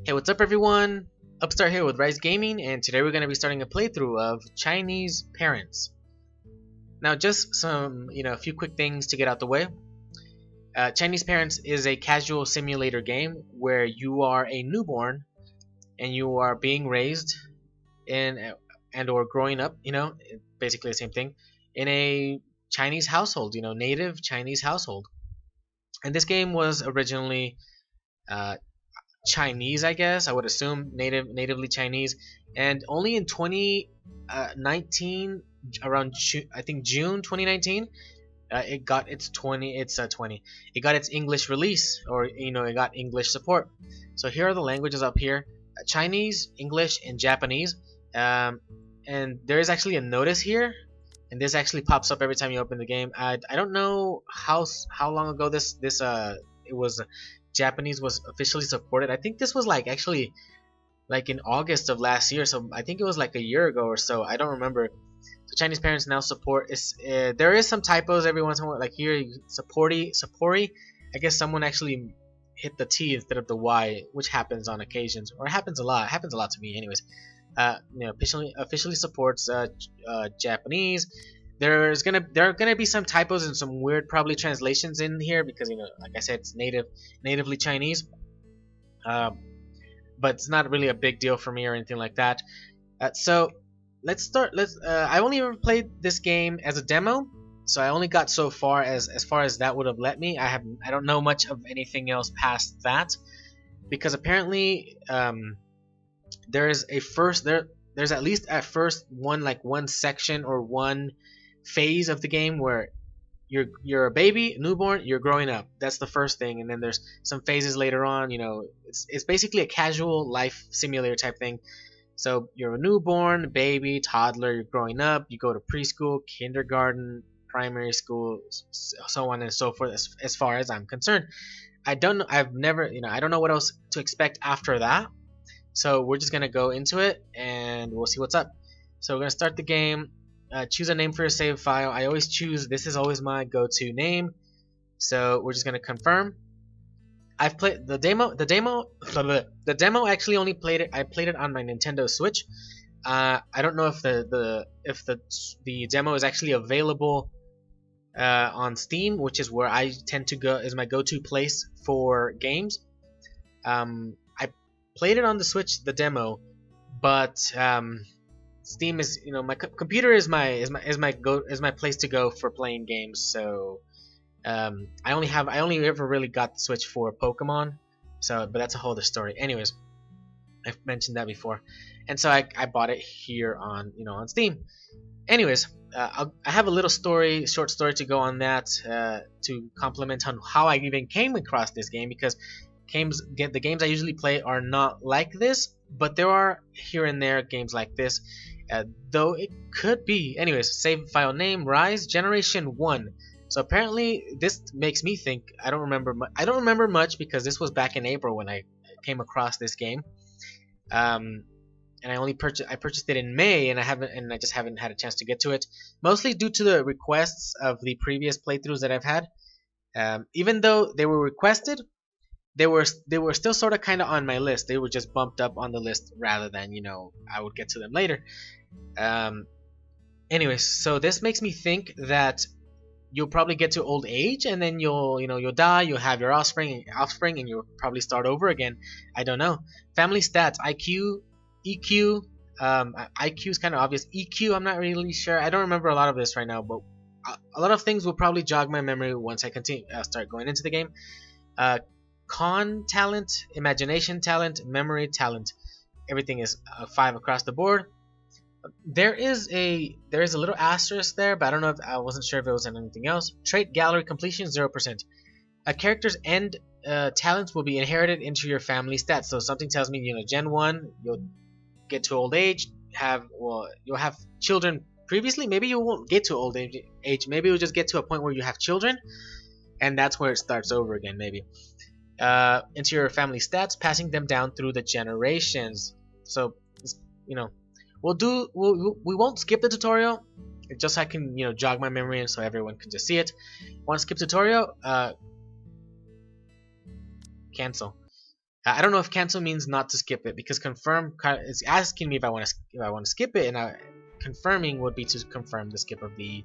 Hey, what's up everyone? Upstart here with RyXe Gaming, and today we're going to be starting a playthrough of Chinese Parents. Now, just a few quick things to get out the way. Chinese Parents is a casual simulator game where you are a newborn and you are being raised in and or growing up, basically the same thing, in a Chinese household, native Chinese household. And this game was originally Chinese, I guess. I would assume natively Chinese, and only in 2019, around I think June 2019, it got its 20. It got its English release, or it got English support. So here are the languages up here: Chinese, English, and Japanese. And there is actually a notice here, and this actually pops up every time you open the game. I don't know how long ago it was. Japanese was officially supported. I think this was actually in August of last year, so I think it was like a year ago or so. I don't remember. So Chinese Parents now support. There is some typos every once in a while, like here supporty. I guess someone actually hit the T instead of the Y, which happens on occasions, or it happens a lot. It happens a lot to me, anyways. Officially supports Japanese. There are gonna be some typos and some weird probably translations in here because like I said, it's natively Chinese, but it's not really a big deal for me or anything like that. So let's start. I only ever played this game as a demo, so I only got so far as that would have let me. I don't know much of anything else past that, because apparently there's at least at first one section or one phase of the game where you're a baby, newborn, you're growing up. That's the first thing, and then there's some phases later on. It's basically a casual life simulator type thing. So you're a newborn, baby, toddler, you're growing up, you go to preschool, kindergarten, primary school, so on and so forth. As far as I'm concerned, I don't know. I don't know what else to expect after that. So we're just gonna go into it and we'll see what's up. So we're gonna start the game. Choose a name for your save file. I always choose. This is always my go-to name. So we're just gonna confirm. I've played the demo. The demo actually only played it. I played it on my Nintendo Switch. I don't know if the demo is actually available on Steam, which is where I tend to go, is my go-to place for games. I played it on the Switch, the demo, but Steam is, my computer is my place to go for playing games. So I only ever really got the Switch for Pokemon. But that's a whole other story. Anyways, I've mentioned that before, and so I bought it here on on Steam. Anyways, I have a little short story to go on that to complement on how I even came across this game, because the games I usually play are not like this, but there are here and there games like this. Though it could be. Anyways, save file name RyXe Generation 1. So apparently this makes me think. I don't remember much because this was back in April when I came across this game. And I purchased it in May, and I just haven't had a chance to get to it, mostly due to the requests of the previous playthroughs that I've had. Even though they were requested, they were still sort of kind of on my list. They were just bumped up on the list rather than I would get to them later. Anyways, so this makes me think that you'll probably get to old age, and then you'll die. You'll have your offspring, and you'll probably start over again. I don't know. Family stats: IQ, EQ. IQ is kind of obvious. EQ, I'm not really sure. I don't remember a lot of this right now, but a lot of things will probably jog my memory once I start going into the game. Con talent, imagination talent, memory talent. Everything is 5 across the board. There is a little asterisk there, but I wasn't sure if it was in anything else. Trait gallery completion 0%. A character's end talents will be inherited into your family stats. So something tells me Gen 1 you'll get to old age, you'll have children previously. Maybe you won't get to old age. Maybe you'll just get to a point where you have children, and that's where it starts over again. Maybe. Into your family stats, passing them down through the generations. So we won't skip the tutorial, just so I can jog my memory and so everyone can just see it. Want to skip tutorial? Cancel. I don't know if cancel means not to skip it, because confirm is asking me if I want to skip it, and confirming would be to confirm the skip of the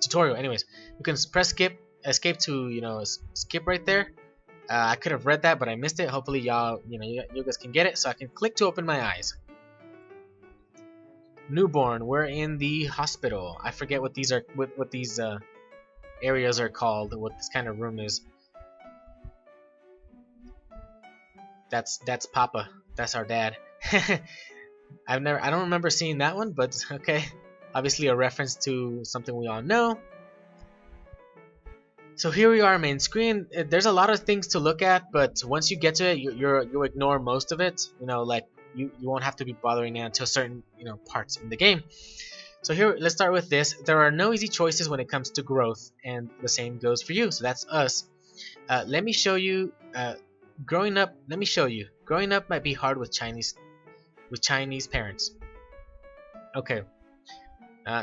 tutorial. Anyways, you can press skip, escape to skip right there. I could have read that, but I missed it. Hopefully, y'all you guys can get it. So I can click to open my eyes. Newborn. We're in the hospital. I forget what these are. What these areas are called. What this kind of room is. That's Papa. That's our dad. I don't remember seeing that one, but okay. Obviously a reference to something we all know. So here we are, main screen. There's a lot of things to look at, but once you get to it, you'll ignore most of it. Like you won't have to be bothering it until certain parts in the game. So here, let's start with this. There are no easy choices when it comes to growth, and the same goes for you. So that's us. Let me show you. Growing up, let me show you. Growing up might be hard with Chinese parents. Okay.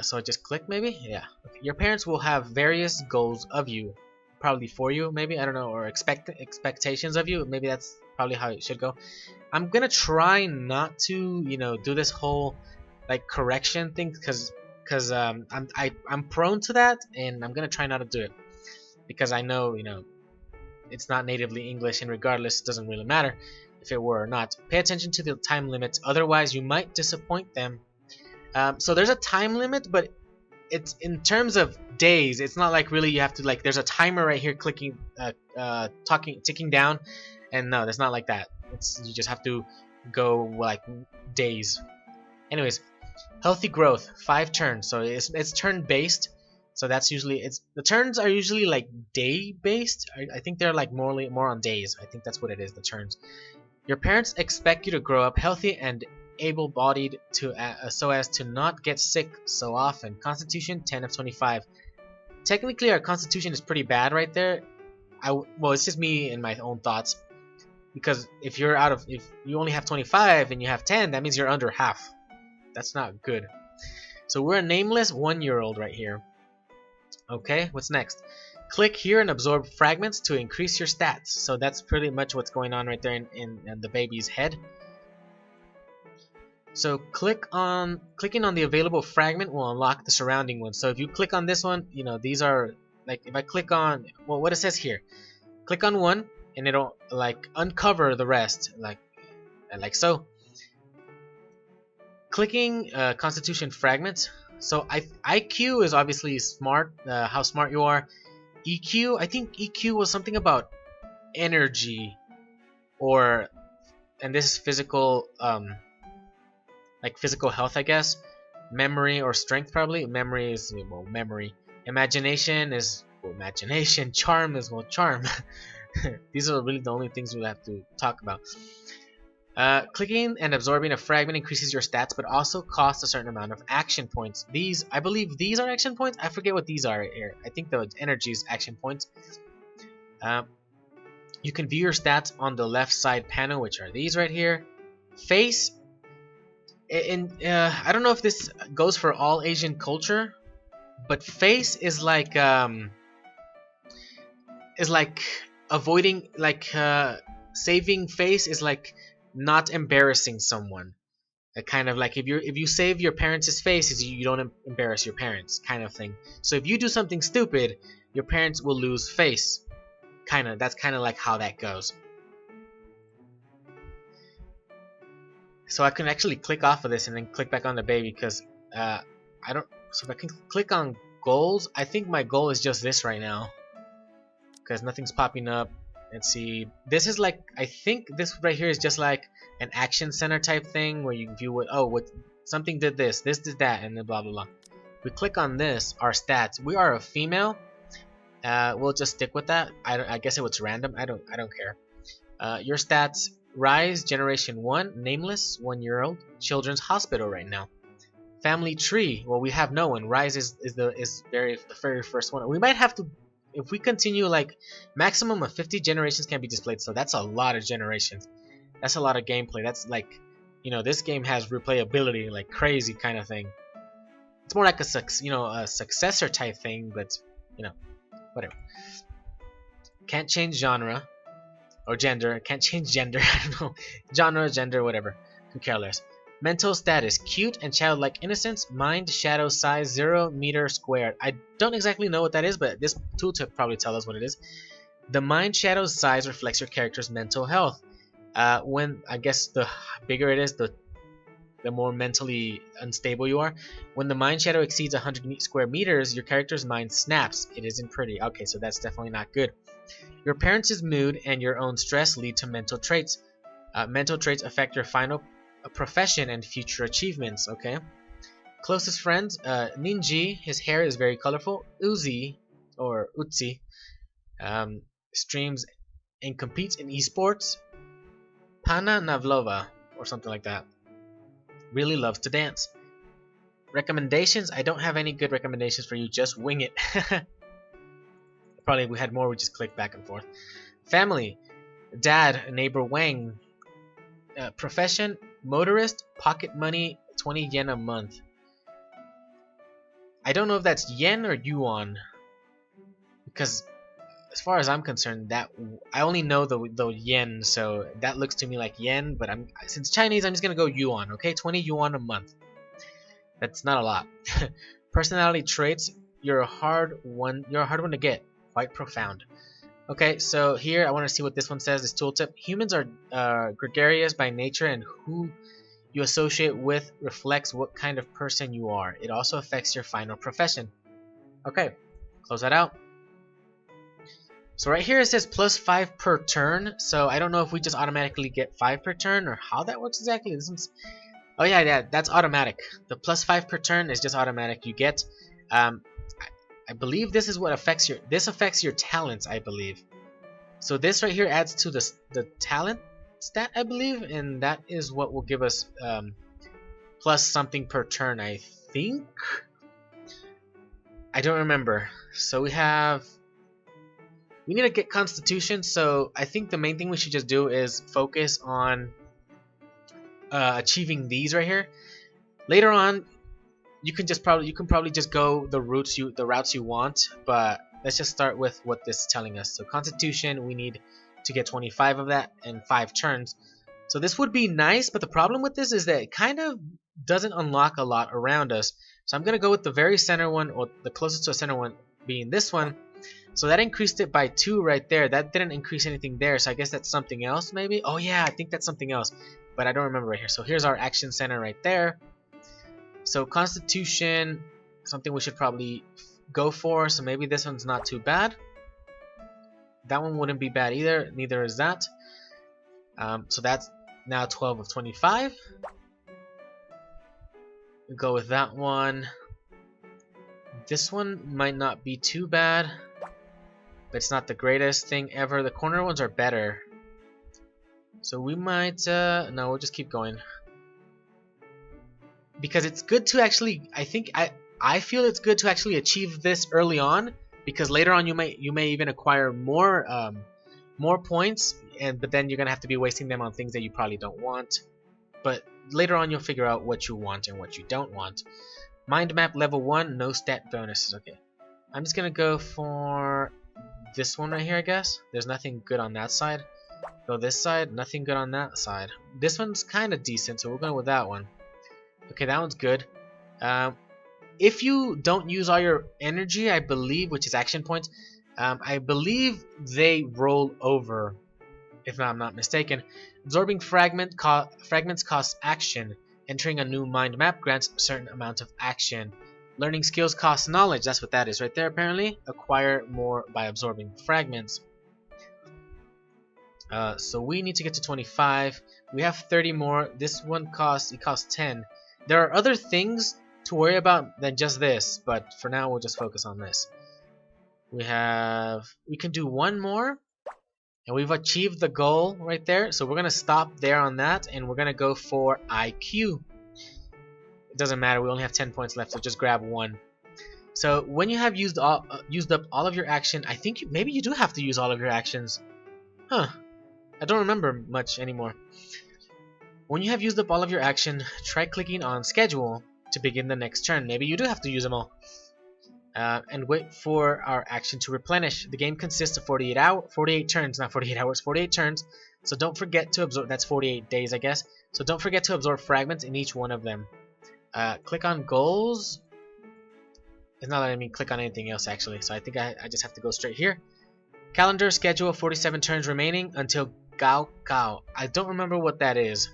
So just click maybe? Yeah. Okay. Your parents will have various goals of you. Probably for you, maybe, I don't know, or expectations of you. Maybe that's probably how it should go. I'm gonna try not to, do this whole like correction thing, because I'm prone to that, and I'm gonna try not to do it, because I know, it's not natively English, and regardless, it doesn't really matter if it were or not. Pay attention to the time limits, otherwise you might disappoint them. So there's a time limit, but it's in terms of days. It's not like really you have to there's a timer right here ticking down, and no, that's not like that. You just have to go like days. Anyways, healthy growth, 5 turns. So it's turn based. So that's usually the turns are usually like day based. I think they're like more on days. I think that's what it is, the turns. Your parents expect you to grow up healthy and able-bodied so as to not get sick so often. Constitution 10 of 25. Technically, our constitution is pretty bad right there. Well, it's just me and my own thoughts. Because if you only have 25 and you have 10, that means you're under half. That's not good. So we're a nameless 1-year-old right here. Okay, what's next? Click here and absorb fragments to increase your stats. So that's pretty much what's going on right there in the baby's head. So clicking on the available fragment will unlock the surrounding one. So if you click on this one, these are like, if I click on what it says here, click on one and it'll like uncover the rest, like so. Clicking constitution fragments. So IQ is obviously smart, how smart you are. EQ, I think EQ was something about energy, and this is physical, like physical health, I guess. Memory or strength, probably. Memory is memory. Imagination is imagination. Charm is charm. These are really the only things we'll have to talk about. Clicking and absorbing a fragment increases your stats, but also costs a certain amount of action points. I believe these are action points. I forget what these are here. I think the energy is action points. You can view your stats on the left side panel, which are these right here. Face. I don't know if this goes for all Asian culture, but face is like avoiding, saving face is like not embarrassing someone. Kind of like if you save your parents' faces, you don't embarrass your parents, kind of thing. So if you do something stupid, your parents will lose face. That's kind of like how that goes. So I can actually click off of this and then click back on the baby, because I don't. So if I can click on goals, I think my goal is just this right now, because nothing's popping up. Let's see. This is like, I think this right here is just like an action center type thing where you view what something did this did that, and then blah blah blah. We click on this, our stats. We are a female. We'll just stick with that. I guess it was random. I don't care. Your stats. Rise, Generation 1, nameless, 1-year-old, Children's Hospital right now. Family tree, well, we have no one. Rise is the very first one. We might have to, if we continue, like, maximum of 50 generations can be displayed, so that's a lot of generations. That's a lot of gameplay. That's like, this game has replayability like crazy kind of thing. It's more like a successor type thing, but, whatever. Can't change genre. or gender. Can't change gender. I don't know. Genre, gender, whatever. Who care less. Mental status: cute and childlike innocence. Mind shadow size 0 meter squared. I don't exactly know what that is, but this tooltip probably tell us what it is. The mind shadow size reflects your character's mental health. When I guess the bigger it is, the more mentally unstable you are. When the mind shadow exceeds 100 square meters, your character's mind snaps. It isn't pretty. Okay, so that's definitely not good. Your parents' mood and your own stress lead to mental traits. Mental traits affect your final profession and future achievements. Okay. Closest friends: Ninji. His hair is very colorful. Uzi or Utsi streams and competes in esports. Pana Navlova or something like that. Really loves to dance. Recommendations: I don't have any good recommendations for you, just wing it. Probably if we had more, we just click back and forth. Family: Dad, neighbor Wang. Profession: motorist. Pocket money: 20 yen a month. I don't know if that's yen or yuan, because as far as I'm concerned, that I only know the yen, so that looks to me like yen. But since Chinese, I'm just gonna go yuan. Okay, 20 yuan a month. That's not a lot. Personality traits: you're a hard one. You're a hard one to get. Quite profound. Okay, so here I want to see what this one says. This tooltip: humans are gregarious by nature, and who you associate with reflects what kind of person you are. It also affects your final profession. Okay, close that out. So right here it says +5 per turn. So I don't know if we just automatically get 5 per turn or how that works exactly. Oh yeah, that's automatic. The +5 per turn is just automatic. You get, I believe this is what affects your talents, I believe. So this right here adds to the talent stat, I believe, and that is what will give us plus something per turn, I think. I don't remember. So we need to get Constitution, so I think the main thing we should just do is focus on achieving these right here. Later on, you can probably just go the routes you want, but let's just start with what this is telling us. So Constitution, we need to get 25 of that in 5 turns. So this would be nice, but the problem with this is that it kind of doesn't unlock a lot around us. So I'm gonna go with the very center one, or the closest to a center one being this one. So that increased it by 2 right there. That didn't increase anything there, so I guess that's something else maybe. Oh yeah, I think that's something else, but I don't remember right here. So here's our action center right there. So Constitution, something we should probably go for. So maybe this one's not too bad. That one wouldn't be bad either. Neither is that. So that's now 12 of 25. We'll go with that one. This one might not be too bad, but it's not the greatest thing ever. The corner ones are better. So we might, no, we'll just keep going. Because it's good to actually, I feel it's good to actually achieve this early on, because later on you may even acquire more points, but then you're gonna have to be wasting them on things that you probably don't want. But later on you'll figure out what you want and what you don't want. Mind map level 1, no stat bonuses. Okay, I'm just gonna go for this one right here, I guess. There's nothing good on that side. Go this side, nothing good on that side. This one's kind of decent, so we're going with that one. Okay, that one's good. If you don't use all your energy, I believe, which is action points, I believe they roll over, if I'm not mistaken. Absorbing fragments costs action. Entering a new mind map grants a certain amount of action. Learning skills costs knowledge. That's what that is right there, apparently. Acquire more by absorbing fragments. So we need to get to 25. We have 30 more. This one costs 10. There are other things to worry about than just this, but for now we'll just focus on this. We can do one more, and we've achieved the goal right there. So we're gonna stop there on that, and we're gonna go for IQ. It doesn't matter. We only have 10 points left, so just grab one. So when you have used up all of your action, I think maybe you do have to use all of your actions. Huh? I don't remember much anymore. When you have used up all of your action, try clicking on schedule to begin the next turn. Maybe you do have to use them all. and wait for our action to replenish. The game consists of 48 turns, not 48 hours, 48 turns. So don't forget to absorb. That's 48 days, I guess. So don't forget to absorb fragments in each one of them. Click on goals. It's not letting me click on anything else actually. So I think I just have to go straight here. Calendar schedule 47 turns remaining until Gaokao. I don't remember what that is,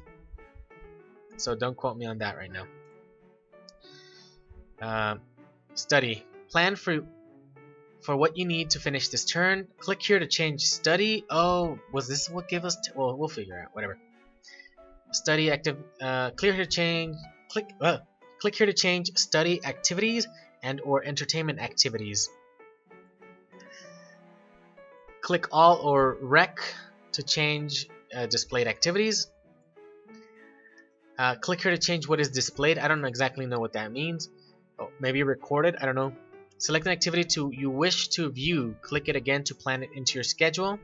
so don't quote me on that right now. Study. Plan for what you need to finish this turn. Click here to change study. Oh, was this what give us? Well, we'll figure out. Whatever. Study active. Clear here to change. Click here to change study activities and or entertainment activities. Click all or rec to change displayed activities. Click here to change what is displayed. I don't exactly know what that means. Oh, maybe recorded. I don't know. Select an activity you wish to view. Click it again to plan it into your schedule.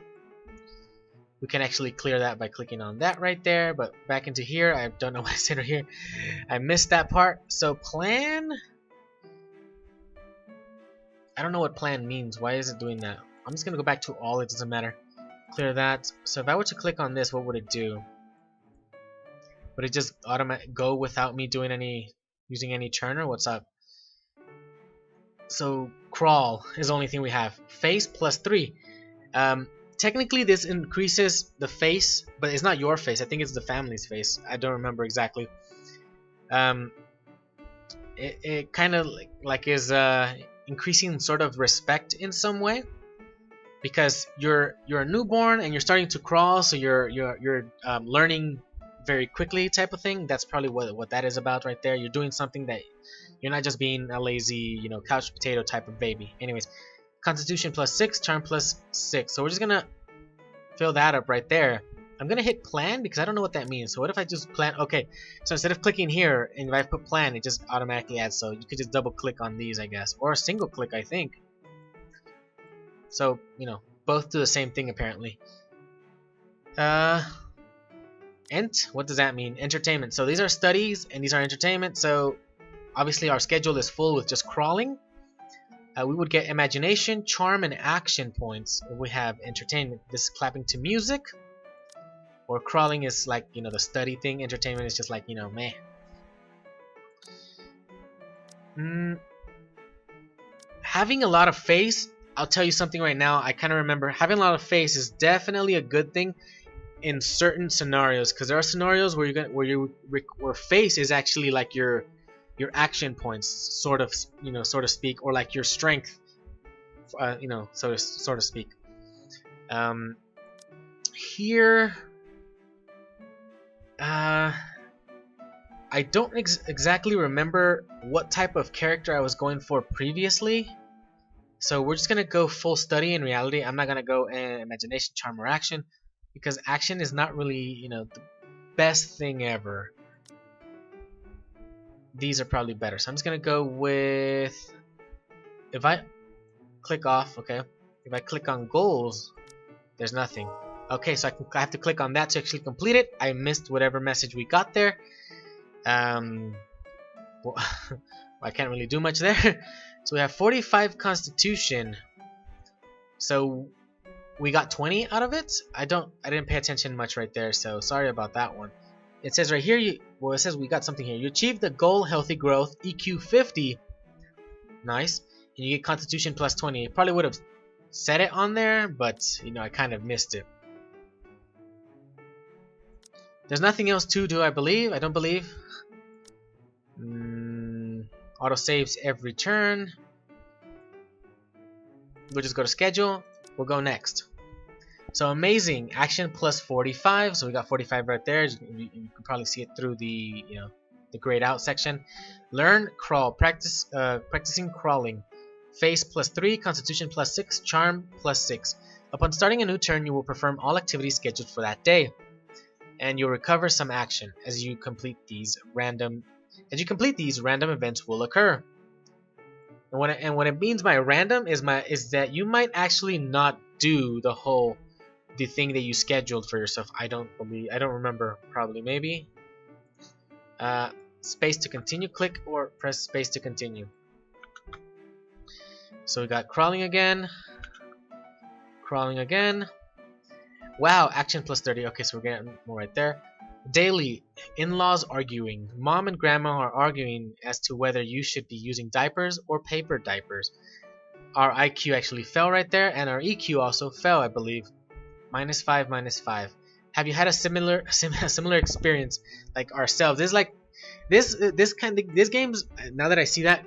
We can actually clear that by clicking on that right there. But back into here, I don't know what I said right here. I missed that part. So plan. I don't know what plan means. Why is it doing that? I'm just gonna go back to all. It doesn't matter. Clear that. So if I were to click on this, what would it do? Would it just automatically go without me doing using any turner? What's up? So crawl is the only thing we have. Face +3. Technically this increases the face, but it's not your face. I think it's the family's face. I don't remember exactly. It kind of like is increasing sort of respect in some way, because you're a newborn and you're starting to crawl, so you're learning very quickly type of thing. That's probably what that is about right there. You're doing something that you're not just being a lazy, couch potato type of baby. Anyways, Constitution +6, Charm +6. So we're just gonna fill that up right there. I'm gonna hit plan because I don't know what that means. So what if I just plan? Okay, so instead of clicking here and if I put plan, it just automatically adds. So you could just double click on these, I guess, or a single click, I think. So both do the same thing apparently. Ent, what does that mean? Entertainment. So these are studies and these are entertainment. So obviously our schedule is full with just crawling. We would get imagination, charm, and action points. We have entertainment. This is clapping to music. Or crawling is like, the study thing. Entertainment is just like, meh. Having a lot of face, I'll tell you something right now. I kind of remember having a lot of face is definitely a good thing in certain scenarios, because there are scenarios where face is actually like your action points, sort of speak, or like your strength, so to speak. Here, I don't exactly remember what type of character I was going for previously, so we're just gonna go full study. In reality, I'm not gonna go imagination, charm, or action, because action is not really the best thing ever. These are probably better, so I'm just gonna go with, if I click off, okay, if I click on goals, there's nothing. Okay, so I have to click on that to actually complete it. I missed whatever message we got there. Well, I can't really do much there. So we have 45 Constitution. So we got 20 out of it. I didn't pay attention much right there, so sorry about that one. It says right here, it says we got something here. You achieved the goal healthy growth, EQ 50. Nice. And you get Constitution +20. It probably would have said it on there, but I kind of missed it. There's nothing else to do, I believe. I don't believe. Auto saves every turn. We'll just go to schedule. We'll go next. So amazing, action +45. So we got 45 right there. You can probably see it through the the grayed out section. Learn crawl, practicing crawling. Face +3, Constitution +6, Charm +6. Upon starting a new turn, you will perform all activities scheduled for that day, and you'll recover some action as you complete these. Random events will occur. And what it means by random is that you might actually not do the thing that you scheduled for yourself. I don't remember. Probably, maybe. Space to continue. Click or press space to continue. So we got crawling again. Crawling again. Wow, action plus 30. Okay, so we're getting more right there. Daily, in-laws arguing. Mom and grandma are arguing as to whether you should be using diapers or paper diapers. Our IQ actually fell right there, and our EQ also fell, I believe. -5, -5. Have you had a similar experience like ourselves? This is like this game's, now that I see that,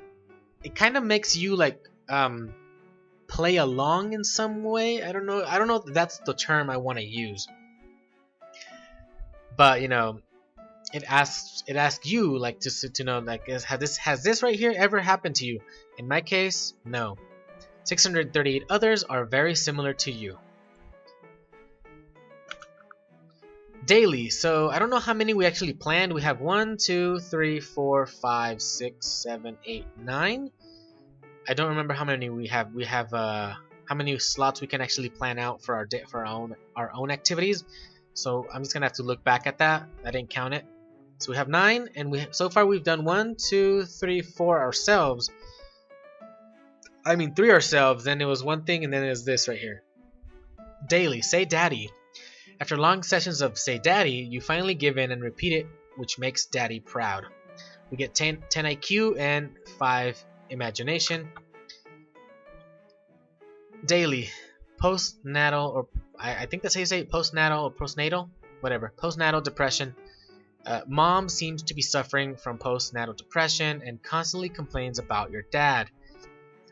it kind of makes you like play along in some way. I don't know if that's the term I want to use, but you know, it asks you like to know like has this right here ever happened to you? In my case, no. 638 others are very similar to you. Daily, so I don't know how many we actually planned. We have 1, 2, 3, 4, 5, 6, 7, 8, 9. I don't remember how many we have. We have how many slots we can actually plan out for our own activities. So I'm just gonna have to look back at that. I didn't count it. So we have 9, and so far we've done 1, 2, 3, 4 ourselves. I mean 3 ourselves. Then it was one thing, and then it was this right here. Daily, say daddy. After long sessions of say daddy, you finally give in and repeat it, which makes daddy proud. We get 10 IQ and 5 imagination. Daily, postnatal, or I think that's how you say it, postnatal or postnatal, whatever, postnatal depression. Mom seems to be suffering from postnatal depression and constantly complains about your dad.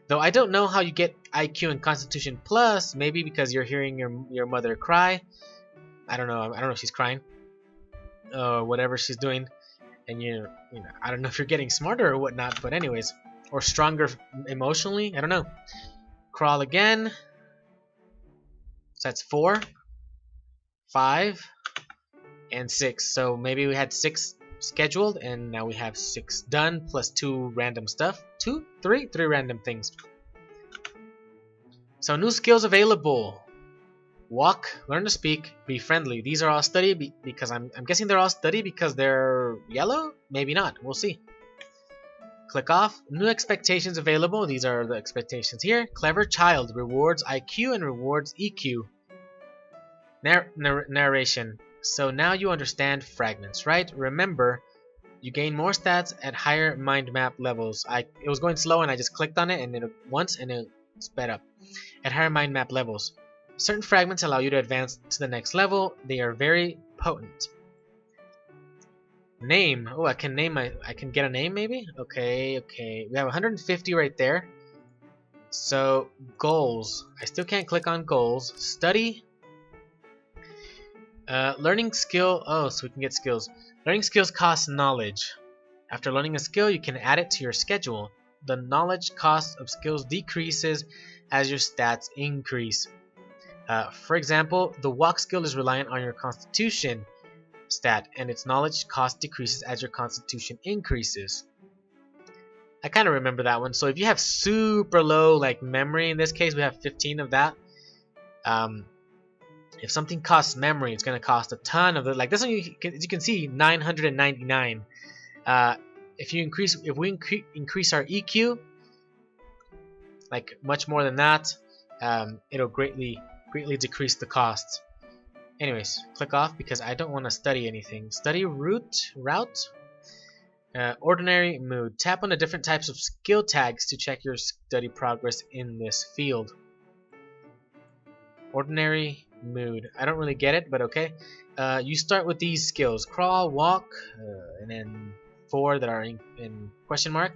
Though I don't know how you get IQ and Constitution plus, maybe because you're hearing your mother cry. I don't know if she's crying or whatever she's doing, and you know, I don't know if you're getting smarter or whatnot, but anyways, or stronger emotionally. I don't know. Crawl again. So that's 4, 5, and 6. So maybe we had 6 scheduled, and now we have 6 done plus 2 random stuff. 3 random things. So new skills available. Walk, learn to speak, be friendly. These are all study because I'm guessing they're all study because they're yellow? Maybe not. We'll see. Click off. New expectations available. These are the expectations here. Clever child rewards IQ and rewards EQ. Narration. So now you understand fragments, right? Remember, you gain more stats at higher mind map levels. It was going slow and I just clicked on it and it sped up. At higher mind map levels. Certain fragments allow you to advance to the next level. They are very potent. Name. Oh, I can get a name maybe? Okay. We have 150 right there. So, goals. I still can't click on goals. Study. Learning skill. Oh, so we can get skills. Learning skills cost knowledge. After learning a skill, you can add it to your schedule. The knowledge cost of skills decreases as your stats increase. For example, the walk skill is reliant on your constitution stat, and its knowledge cost decreases as your constitution increases. I kind of remember that one. So if you have super low like memory, in this case we have 15 of that. If something costs memory, it's going to cost a ton of it. Like this one, as you can see, 999. If we increase our EQ, like much more than that, it'll greatly decrease the cost. Anyways, click off because I don't want to study anything. Study route. Ordinary mood. Tap on the different types of skill tags to check your study progress in this field. Ordinary mood. I don't really get it, but okay. You start with these skills: crawl, walk, and then 4 that are in question mark.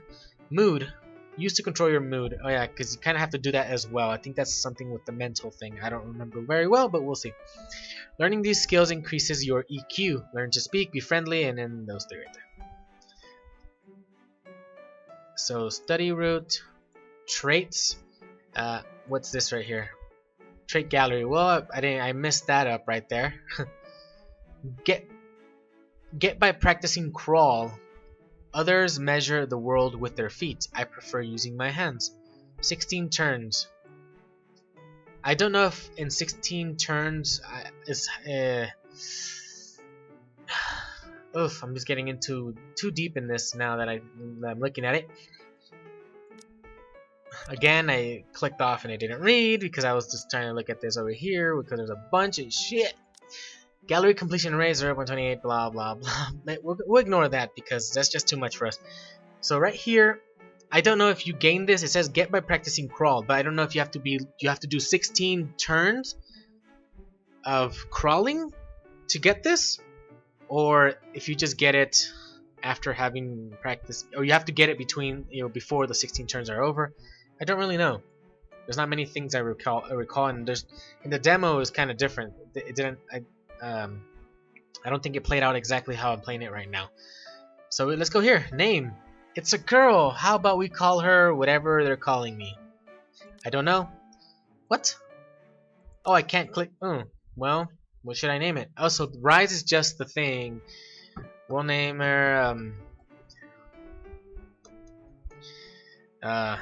Mood. Used to control your mood. Oh yeah, because you kind of have to do that as well. I think that's something with the mental thing. I don't remember very well, but we'll see. Learning these skills increases your EQ. Learn to speak, be friendly, and then those 3 right there. So study route, traits. What's this right here? Trait gallery. Well, I messed that up right there. Get by practicing crawl. Others measure the world with their feet. I prefer using my hands. 16 turns. I don't know if in 16 turns oof, I'm just getting into too deep in this now that I'm looking at it. Again, I clicked off and it didn't read because I was just trying to look at this over here because there's a bunch of shit. Gallery completion rate 0.28, blah blah blah. We'll ignore that because that's just too much for us. So right here, I don't know if you gain this. It says get by practicing crawl, but I don't know if you have to do 16 turns of crawling to get this, or if you just get it after having practiced, or you have to get it between before the 16 turns are over. I don't really know. There's not many things I recall, and there's in the demo is kind of different. It didn't. I don't think it played out exactly how I'm playing it right now. So let's go here. Name. It's a girl. How about we call her whatever they're calling me? I don't know. What? Oh, I can't click. Well, what should I name it? Oh, so Rise is just the thing. We'll name her. I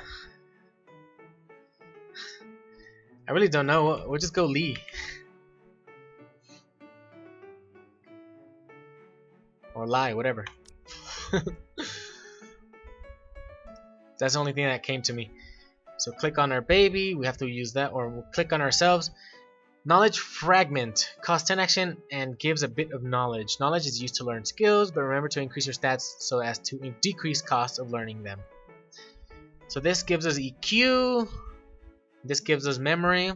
really don't know. We'll just go Lee. Or Lie, whatever. That's the only thing that came to me. So click on our baby. We have to use that, or we'll click on ourselves. Knowledge fragment. Costs 10 action and gives a bit of knowledge. Knowledge is used to learn skills, but remember to increase your stats so as to decrease costs of learning them. So this gives us EQ. This gives us memory.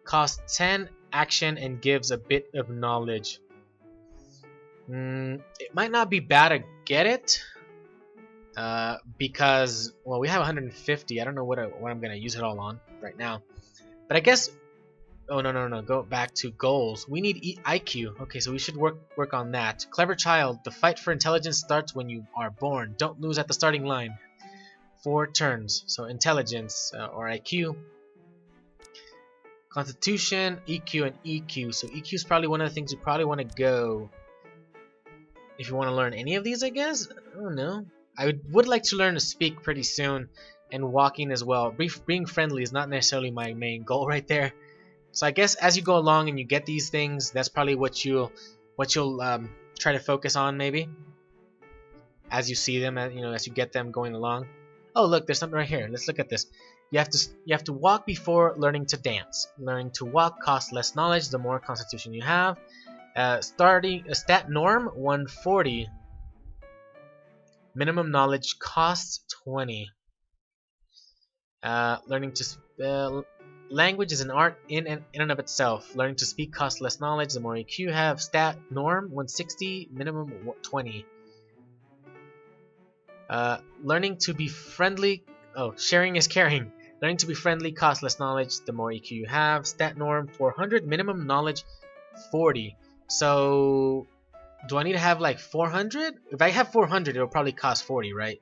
Costs 10 action and gives a bit of knowledge. It might not be bad to get it. Because, well, we have 150. I don't know what I'm gonna use it all on right now. But I guess, oh no, go back to goals. We need IQ. Okay, so we should work on that. Clever child. The fight for intelligence starts when you are born. Don't lose at the starting line. 4 turns. So intelligence or IQ. Constitution, EQ, and EQ. So EQ is probably one of the things you probably want to go if you want to learn any of these, I guess. I don't know. I would like to learn to speak pretty soon, and walking as well. Being friendly is not necessarily my main goal right there. So I guess as you go along and you get these things, that's probably what you'll try to focus on, maybe as you see them, as you get them going along. Oh, look, there's something right here. Let's look at this. You have to walk before learning to dance. Learning to walk costs less knowledge the more constitution you have. Starting a stat norm 140. Minimum knowledge costs 20. Learning to spell. Language is an art in and of itself. Learning to speak costs less knowledge the more EQ you have. Stat norm 160. Minimum 20. Learning to be friendly. Oh, sharing is caring. Learning to be friendly costs less knowledge the more EQ you have. Stat norm 400. Minimum knowledge 40. So do I need to have like 400? If I have 400, it'll probably cost 40, right?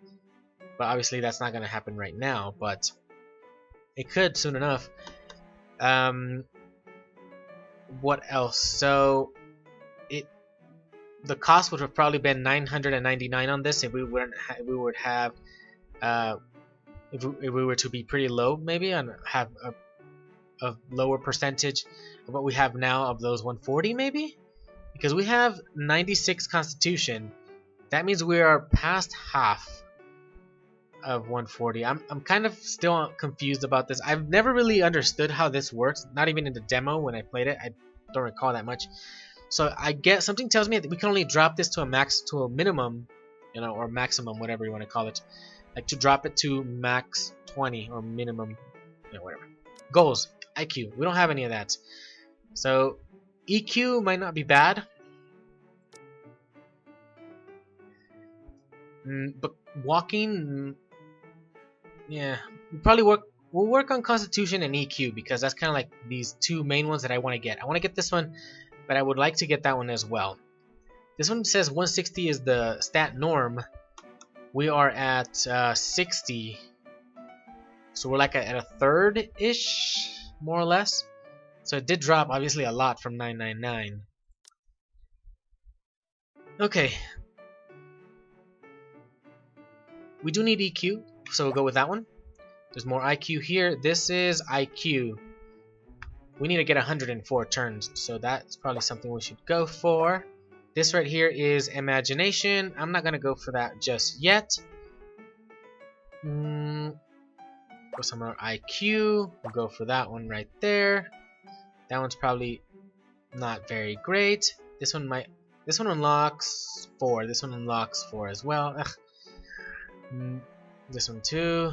But obviously that's not going to happen right now, but it could soon enough. What else? So the cost would have probably been 999 on this if we were to be pretty low, maybe, and have a lower percentage of what we have now of those 140, maybe. Because we have 96 constitution, that means we are past half of 140. I'm kind of still confused about this. I've never really understood how this works, not even in the demo when I played it. I don't recall that much. So I get something tells me that we can only drop this to a minimum, or maximum, whatever you want to call it. Like to drop it to max 20 or minimum, whatever. Goals, IQ. We don't have any of that. So EQ might not be bad, but walking, yeah, we'll work on Constitution and EQ because that's kind of like these two main ones that I want to get. I want to get this one, but I would like to get that one as well. This one says 160 is the stat norm. We are at 60, so we're like at a third-ish, more or less. So it did drop, obviously, a lot from 999. Okay. We do need EQ, so we'll go with that one. There's more IQ here. This is IQ. We need to get 104 turns, so that's probably something we should go for. This right here is imagination. I'm not going to go for that just yet. Go some more IQ. We'll go for that one right there. That one's probably not very great. This one might. This one unlocks 4. This one unlocks 4 as well. This one too.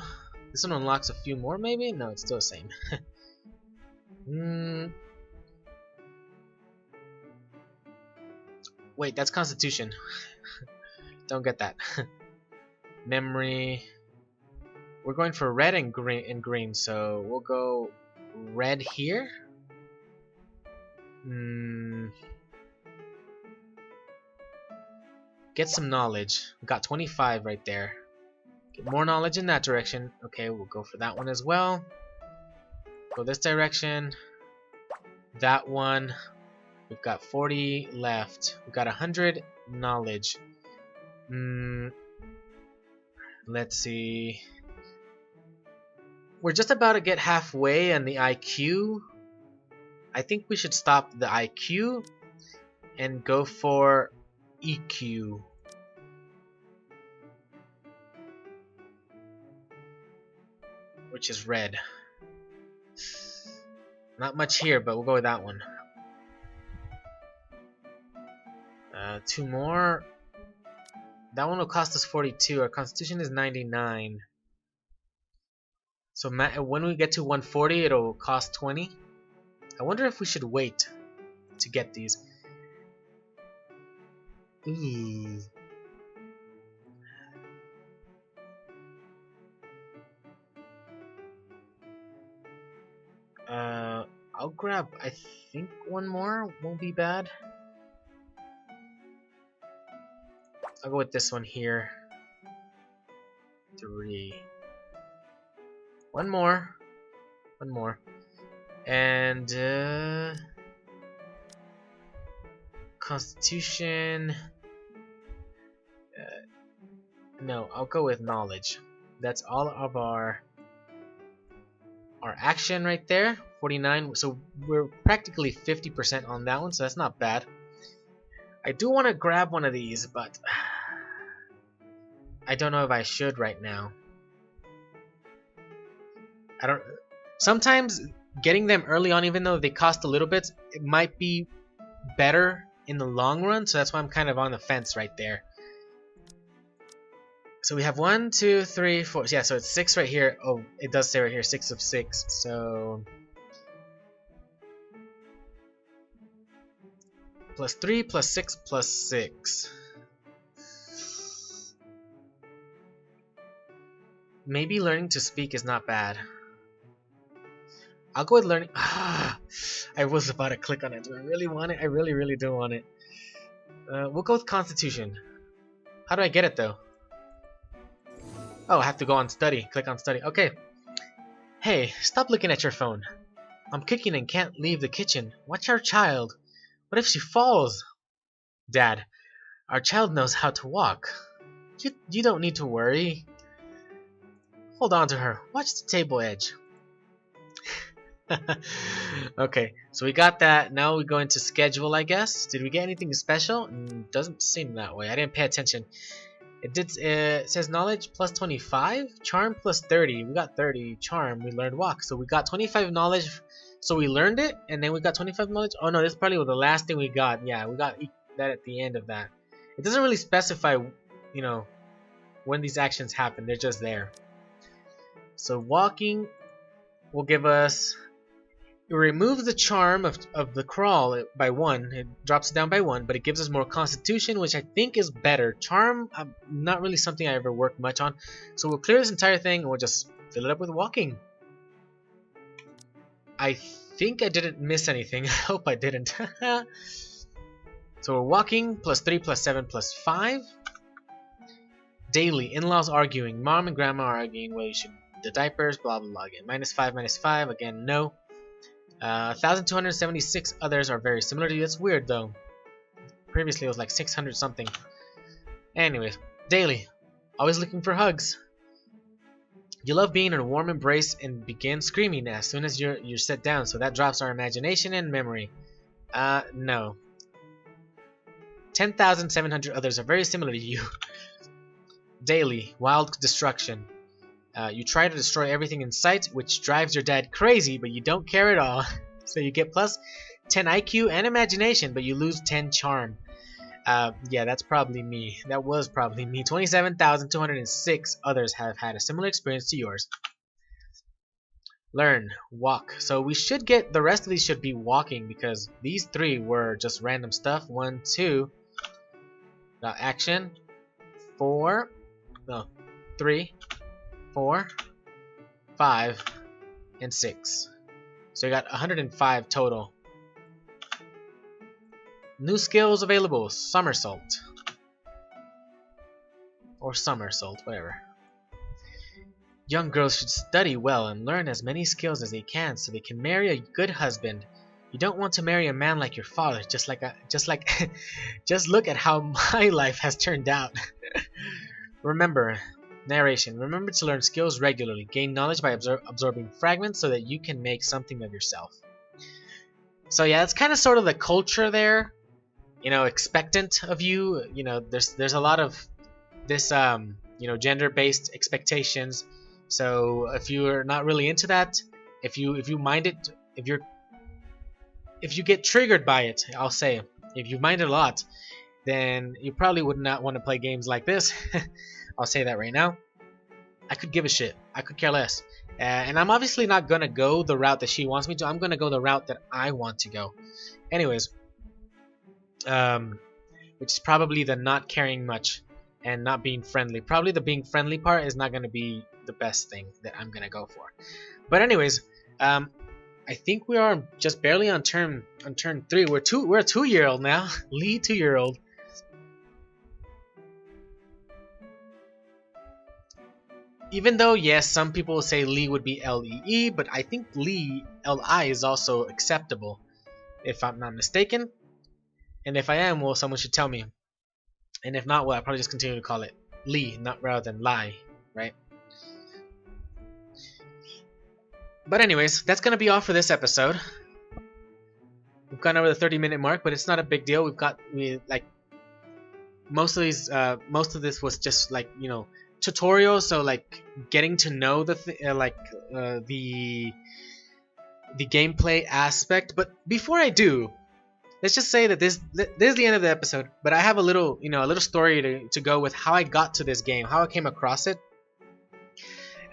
This one unlocks a few more maybe? No, it's still the same. Wait, that's Constitution. Don't get that. Memory. We're going for red and green, so we'll go red here. Get some knowledge. We got 25 right there. Get more knowledge in that direction. Okay, we'll go for that one as well. Go this direction. That one. We've got 40 left. We've got 100 knowledge. Let's see. We're just about to get halfway on the IQ. I think we should stop the IQ and go for EQ. Which is red. Not much here, but we'll go with that one. 2 more. That one will cost us 42. Our Constitution is 99. So when we get to 140, it'll cost 20. I wonder if we should wait to get these. Ooh. I'll grab, I think one more won't be bad. I'll go with this one here. 3. One more. One more. And Constitution. No, I'll go with knowledge. That's all of our action right there. 49. So we're practically 50% on that one, so that's not bad. I do want to grab one of these, but I don't know if I should right now. I don't. Sometimes getting them early on, even though they cost a little bit, it might be better in the long run. So that's why I'm kind of on the fence right there. So we have 1, 2, 3, 4. Yeah, so it's 6 right here. Oh, it does say right here 6 of 6. So +3 +6 +6. Maybe learning to speak is not bad. I'll go with learning. I was about to click on it. Do I really want it? I really do want it. We'll go with Constitution. How do I get it though? Oh, I have to go on study. Click on study. Okay. Hey, stop looking at your phone. I'm cooking and can't leave the kitchen. Watch our child. What if she falls? Dad, our child knows how to walk. You don't need to worry. Hold on to her. Watch the table edge. Okay, so we got that. Now we go into schedule, I guess. Did we get anything special? Doesn't seem that way. I didn't pay attention. It says knowledge plus 25, charm plus 30. We got 30 charm. We learned walk, so we got 25 knowledge. So we learned it, and then we got 25 knowledge. Oh no, this probably was the last thing we got. Yeah, we got that at the end of that. It doesn't really specify, you know, when these actions happen. They're just there. So walking will give us. It removes the charm of the crawl by 1. It drops it down by 1, but it gives us more Constitution, which I think is better. Charm, not really something I ever worked much on. So we'll clear this entire thing and we'll just fill it up with walking. I think I didn't miss anything. I hope I didn't. So we're walking, +3 +7 +5. Daily, in-laws arguing. Mom and grandma are arguing whether you should the diapers, blah blah blah. Again, -5 again, no. 1,276 others are very similar to you. That's weird though. Previously it was like 600 something. Anyways, daily, always looking for hugs. You love being in a warm embrace and begin screaming as soon as you're set down, so that drops our imagination and memory. No. 10,700 others are very similar to you. Daily, wild destruction. You try to destroy everything in sight, which drives your dad crazy, but you don't care at all. So you get plus 10 IQ and imagination, but you lose 10 charm. Yeah, that's probably me. That was probably me. 27,206 others have had a similar experience to yours. Learn, walk. So we should get, the rest of these should be walking, because these 3 were just random stuff. 1, 2, action. 4, no, 3, 4, 5, and 6. So you got 105 total. New skills available. Somersault. Or somersault, whatever. Young girls should study well and learn as many skills as they can so they can marry a good husband. You don't want to marry a man like your father, just look at how my life has turned out. Remember, narration. Remember to learn skills regularly. Gain knowledge by absorbing fragments so that you can make something of yourself. So yeah, that's kind of sort of the culture there. You know, expectant of you. You know, there's a lot of this you know, gender-based expectations. So if you're not really into that, if you mind it, if you get triggered by it, I'll say, if you mind it a lot, then you probably would not want to play games like this. I'll say that right now. I could give a shit. I could care less. And I'm obviously not gonna go the route that she wants me to. I'm gonna go the route that I want to go. Anyways, which is probably the not caring much and not being friendly. Probably the being friendly part is not gonna be the best thing that I'm gonna go for. But anyways, I think we are just barely on turn 3. We're a 2-year-old now. Lee 2-year-old. Even though, yes, some people will say Lee would be L-E-E, but I think Lee, L-I, is also acceptable, if I'm not mistaken. And if I am, well, someone should tell me. And if not, well, I'll probably just continue to call it Lee, not rather than Lai, right? But anyways, that's going to be all for this episode. We've gone over the 30-minute mark, but it's not a big deal. Most of this was just like, you know, tutorials, so like getting to know the gameplay aspect. But before I do, let's just say that this is the end of the episode. But I have a little story to go with how I got to this game, how I came across it.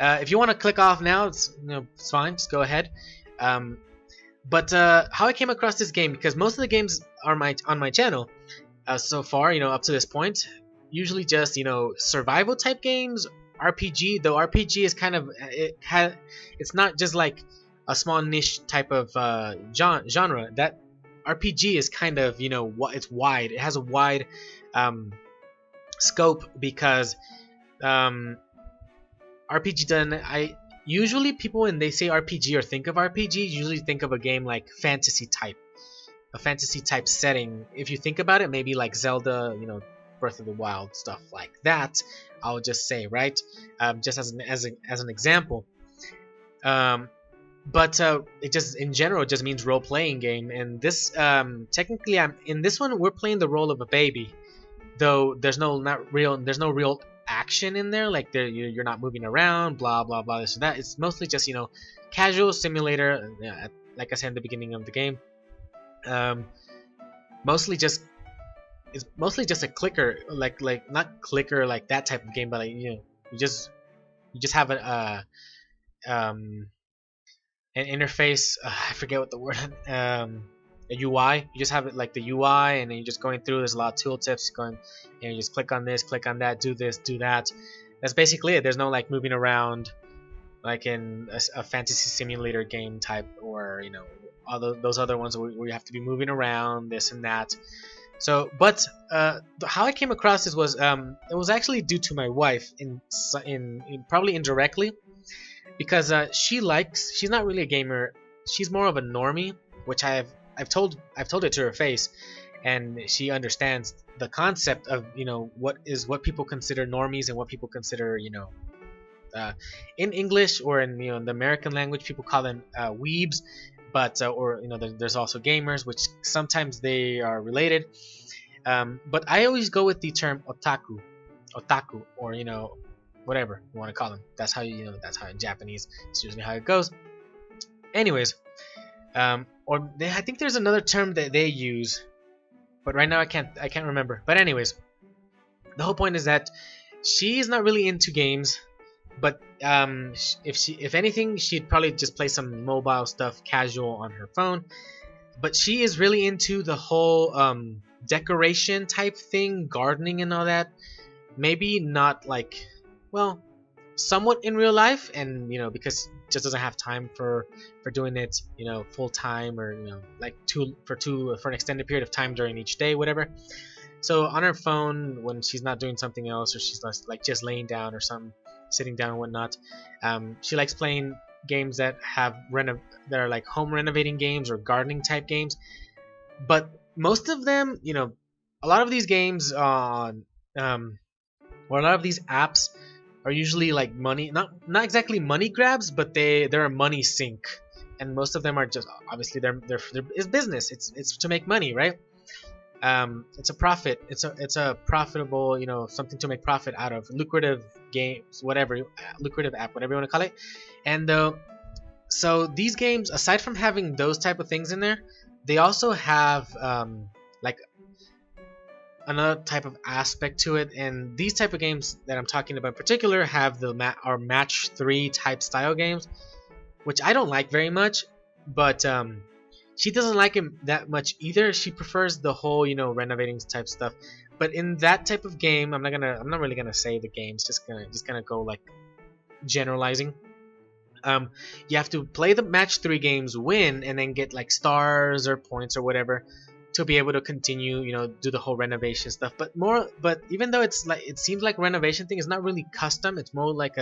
If you want to click off now, it's fine. Just go ahead. But how I came across this game, because most of the games are on my channel so far, up to this point, usually just survival type games, RPG. Though RPG is kind of it's not just like a small niche type of genre. That RPG is kind of it's wide. It has a wide scope because RPG done. Usually people, when they say RPG or think of RPG, usually think of a game like a fantasy type setting. If you think about it, maybe like Zelda, Breath of the Wild, stuff like that. I'll just say, right, just as an example. But it just in general just means role-playing game. And this technically, in this one we're playing the role of a baby, though there's no real action in there. Like you're not moving around, blah blah blah, this or that. It's mostly just casual simulator. Like I said in the beginning of the game, it's mostly just a clicker, like not clicker like that type of game, but like you just have an interface. I forget what the word. A UI. You just have it like the UI, and then you're just going through. There's a lot of tooltips going, and you just click on this, click on that, do this, do that. That's basically it. There's no like moving around, like in a fantasy simulator game type, or all those other ones where you have to be moving around, this and that. So, but how I came across this was it was actually due to my wife, in probably indirectly, because she's not really a gamer. She's more of a normie, which I've told it to her face, and she understands the concept of what people consider normies and what people consider in English or in the American language people call them weebs, but there's also gamers, which sometimes they are related. But I always go with the term otaku, or whatever you want to call them. That's how that's how in Japanese it's usually how it goes. Anyways, I think there's another term that they use, but right now I can't remember. But anyways, the whole point is that she's not really into games, but if anything, she'd probably just play some mobile stuff casual on her phone. But she is really into the whole decoration type thing, gardening and all that. Maybe not like, well, somewhat in real life, and because just doesn't have time for doing it, full time, or like for an extended period of time during each day, whatever. So on her phone, when she's not doing something else, or she's just laying down or something, sitting down and whatnot, she likes playing games that that are like home renovating games or gardening type games. But most of them, a lot of these games on or a lot of these apps are usually like money, not exactly money grabs, but they're a money sink, and most of them are just obviously it's business. It's to make money, right? It's a profit. It's a profitable, something to make profit out of, lucrative games, whatever, lucrative app, whatever you want to call it. And so these games, aside from having those type of things in there, they also have like another type of aspect to it. And these type of games that I'm talking about in particular have our match 3 type style games, which I don't like very much, but she doesn't like him that much either. She prefers the whole, renovating type stuff. But in that type of game, I'm not really gonna say the games. Just gonna go like generalizing. You have to play the match 3 games, win, and then get like stars or points or whatever to be able to continue, do the whole renovation stuff. But even though it seems like renovation thing is not really custom, it's more like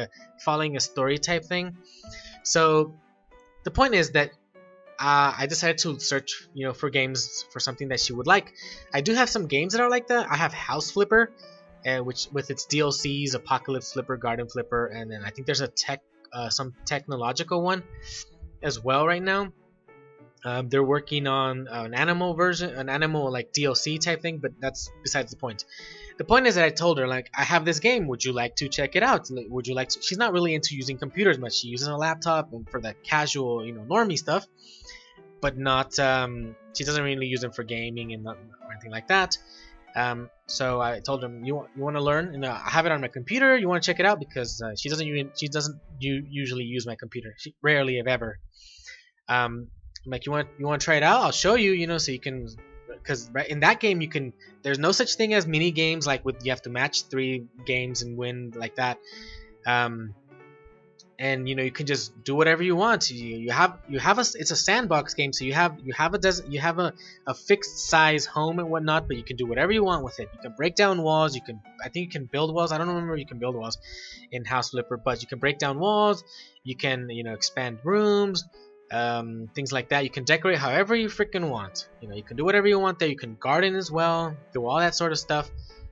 following a story type thing. So the point is that I decided to search, for games for something that she would like. I do have some games that are like that. I have House Flipper, which with its DLCs, Apocalypse Flipper, Garden Flipper, and then I think there's some technological one as well right now. They're working on an animal version, an animal like DLC type thing, but that's besides the point. The point is that I told her, like, I have this game. Would you like to check it out? Would you like to? She's not really into using computers much. She uses a laptop and for the casual, normie stuff, but not. She doesn't really use them for gaming or anything like that. So I told him, you want to learn, and I have it on my computer. You want to check it out because she doesn't usually use my computer. She rarely, if ever. Like, you want to try it out? I'll show you, so you can, because in that game there's no such thing as mini games like you have to match 3 games and win like that. And you can just do whatever you want. It's a sandbox game, so you have a fixed size home and whatnot, but you can do whatever you want with it. You can break down walls. I think you can build walls. I don't remember if you can build walls in House Flipper, but you can break down walls. You can expand rooms. Things like that. You can decorate however you freaking want. You can do whatever you want there. You can garden as well, do all that sort of stuff.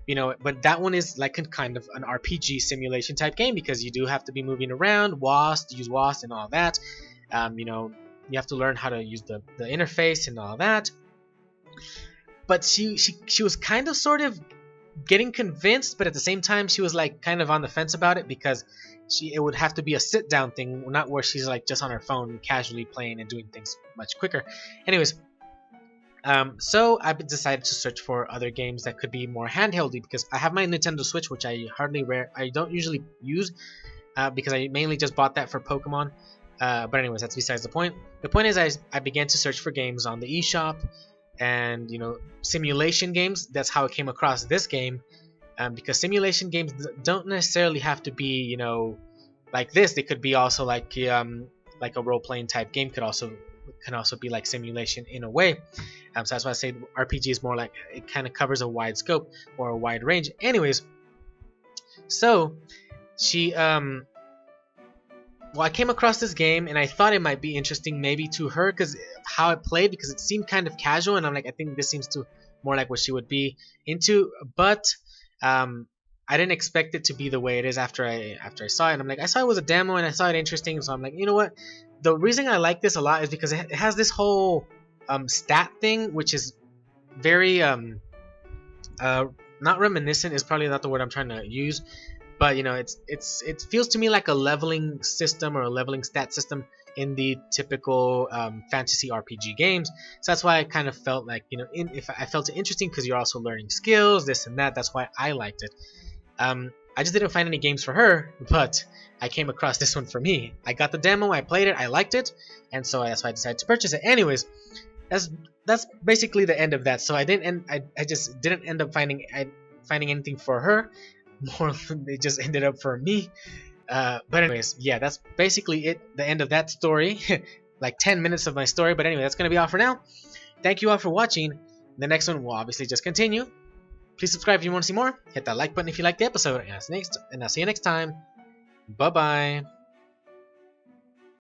But that one is like kind of an RPG simulation type game because you do have to be moving around, use WASD and all that. You have to learn how to use the interface and all that. But she was kind of sort of getting convinced, but at the same time she was like kind of on the fence about it because it would have to be a sit down thing, not where she's like just on her phone casually playing and doing things much quicker. Anyways, so I decided to search for other games that could be more handheldy because I have my Nintendo Switch, which I don't usually use because I mainly just bought that for Pokemon. But anyways, that's besides the point. The point is I began to search for games on the eShop and simulation games. That's how I came across this game. Because simulation games don't necessarily have to be, like this. They could be also like a role-playing type game. Can also be like simulation in a way. So that's why I say RPG is more like it kind of covers a wide scope or a wide range. Anyways, so she I came across this game and I thought it might be interesting maybe to her because how it played, because it seemed kind of casual, and I'm like, I think this seems to more like what she would be into, but I didn't expect it to be the way it is after I saw it. I'm like, I saw it was a demo and I saw it interesting, so I'm like, you know what? The reason I like this a lot is because it has this whole stat thing, which is very not reminiscent is probably not the word I'm trying to use, but you know, it feels to me like a leveling system or a leveling stat system in the typical fantasy RPG games. So that's why I kind of felt like, you know, if I felt it interesting because you're also learning skills, this and that. That's why I liked it. I just didn't find any games for her, but I came across this one for me. I got the demo, I played it, I liked it, and so that's why I decided to purchase it. Anyways, that's basically the end of that. So I just didn't end up finding anything for her. More, it just ended up for me. But anyways, yeah, that's basically it. The end of that story. Like 10 minutes of my story. But anyway, that's gonna be all for now. Thank you all for watching. The next one will obviously just continue. Please subscribe if you want to see more. Hit that like button if you liked the episode. And I'll see you next time. Bye bye.